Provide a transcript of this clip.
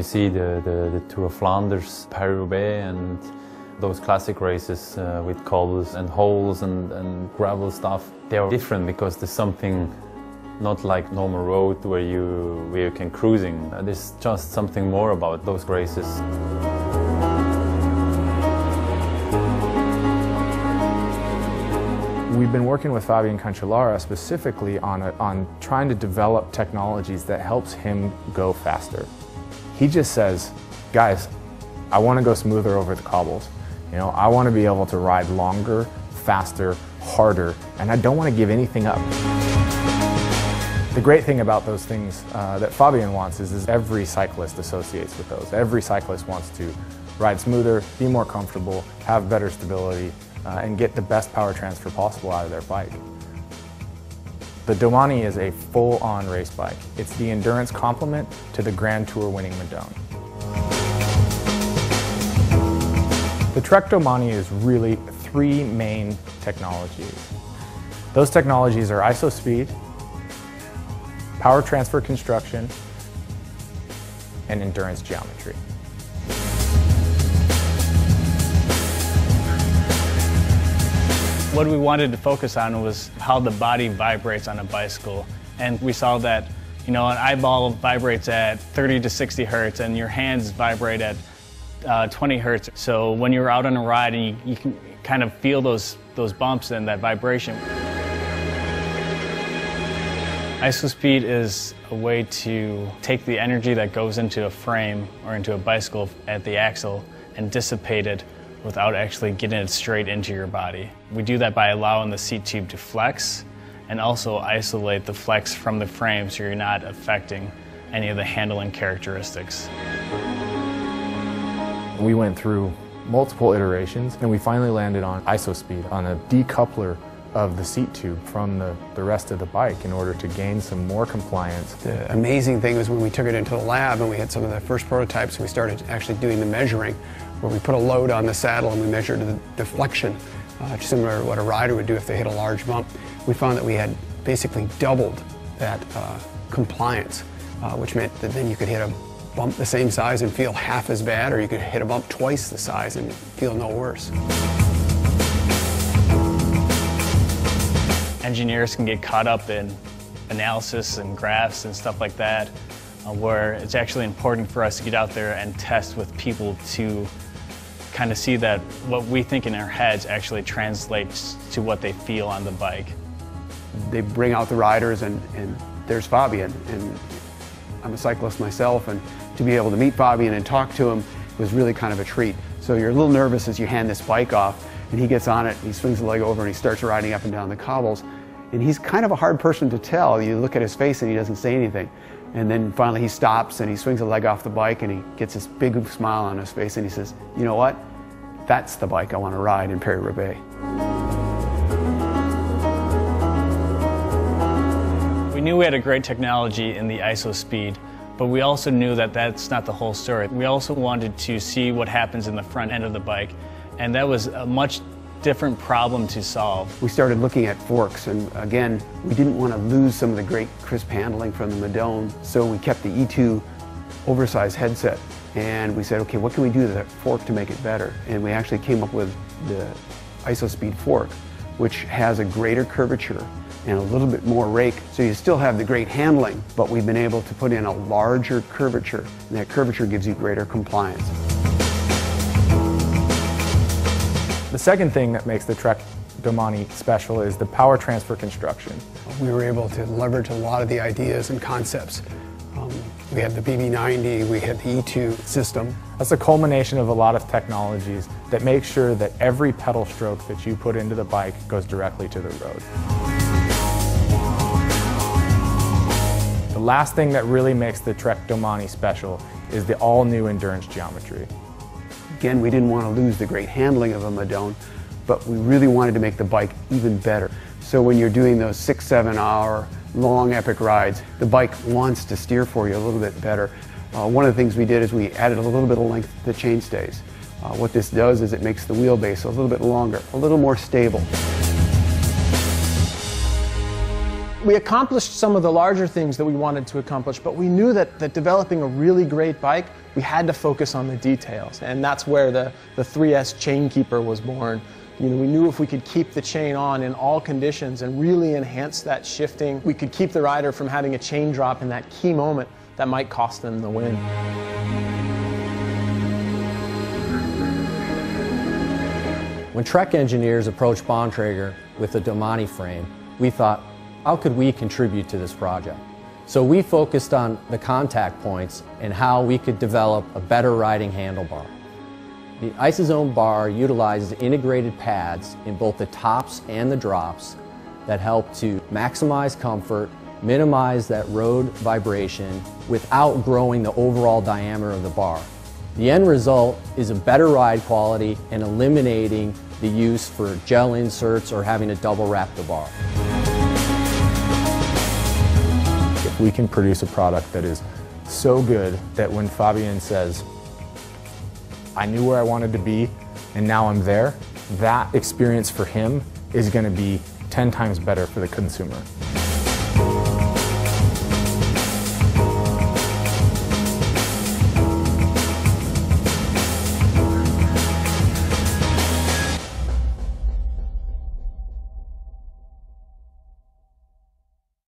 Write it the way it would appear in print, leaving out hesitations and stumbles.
see the Tour of Flanders, Paris-Roubaix, and those classic races with cobbles and holes and gravel stuff, they are different because there's something not like normal road where you can cruising. There's just something more about those races. We've been working with Fabian Cancellara specifically on trying to develop technologies that helps him go faster. He just says, guys, I want to go smoother over the cobbles. You know, I want to be able to ride longer, faster, harder, and I don't want to give anything up. The great thing about those things that Fabian wants is every cyclist associates with those. Every cyclist wants to ride smoother, be more comfortable, have better stability, and get the best power transfer possible out of their bike. The Domane is a full-on race bike. It's the endurance complement to the Grand Tour winning Madone. The TREK Domane is really three main technologies. Those technologies are ISO-speed, power transfer construction, and endurance geometry. What we wanted to focus on was how the body vibrates on a bicycle. And we saw that, you know, an eyeball vibrates at 30 to 60 hertz and your hands vibrate at 20 hertz. So when you're out on a ride and you can kind of feel those bumps and that vibration. ISO-speed is a way to take the energy that goes into a frame or into a bicycle at the axle and dissipate it without actually getting it straight into your body. We do that by allowing the seat tube to flex and also isolate the flex from the frame so you're not affecting any of the handling characteristics. We went through multiple iterations and we finally landed on ISO-speed, on a decoupler of the seat tube from the rest of the bike in order to gain some more compliance. The amazing thing was when we took it into the lab and we had some of the first prototypes and we started actually doing the measuring, where we put a load on the saddle and we measured the deflection, similar to what a rider would do if they hit a large bump. We found that we had basically doubled that compliance, which meant that then you could hit a bump the same size and feel half as bad, or you could hit a bump twice the size and feel no worse. Engineers can get caught up in analysis and graphs and stuff like that, where it's actually important for us to get out there and test with people to kind of see that what we think in our heads actually translates to what they feel on the bike. They bring out the riders and there's Fabian, and I'm a cyclist myself, and to be able to meet Fabian and talk to him was really kind of a treat. So you're a little nervous as you hand this bike off, and he gets on it, and he swings the leg over and he starts riding up and down the cobbles. And he's kind of a hard person to tell. You look at his face and he doesn't say anything. And then finally he stops and he swings the leg off the bike and he gets this big smile on his face and he says, you know what? That's the bike I want to ride in Paris-Roubaix. We knew we had a great technology in the ISO-speed, but we also knew that that's not the whole story. We also wanted to see what happens in the front end of the bike, and that was a much different problem to solve. We started looking at forks, and again, we didn't want to lose some of the great crisp handling from the Madone, so we kept the E2 oversized headset, and we said, okay, what can we do to that fork to make it better? And we actually came up with the ISO-speed fork, which has a greater curvature and a little bit more rake, so you still have the great handling, but we've been able to put in a larger curvature, and that curvature gives you greater compliance. The second thing that makes the TREK Domane special is the power transfer construction. We were able to leverage a lot of the ideas and concepts. We had the BB90, we had the E2 system. That's a culmination of a lot of technologies that make sure that every pedal stroke that you put into the bike goes directly to the road. The last thing that really makes the TREK Domane special is the all-new endurance geometry. Again, we didn't want to lose the great handling of a Madone, but we really wanted to make the bike even better. So when you're doing those 6-7 hour long epic rides, the bike wants to steer for you a little bit better. One of the things we did is we added a little bit of length to the chainstays. What this does is it makes the wheelbase a little bit longer, a little more stable. We accomplished some of the larger things that we wanted to accomplish, but we knew that developing a really great bike, we had to focus on the details. And that's where the 3S Chain Keeper was born. You know, we knew if we could keep the chain on in all conditions and really enhance that shifting, we could keep the rider from having a chain drop in that key moment that might cost them the win. When TREK engineers approached Bontrager with the Domane frame, we thought, how could we contribute to this project? So we focused on the contact points and how we could develop a better riding handlebar. The IsoZone bar utilizes integrated pads in both the tops and the drops that help to maximize comfort, minimize that road vibration without growing the overall diameter of the bar. The end result is a better ride quality and eliminating the use for gel inserts or having to double wrap the bar. If we can produce a product that is so good that when Fabian says, I knew where I wanted to be and now I'm there, that experience for him is going to be 10 times better for the consumer.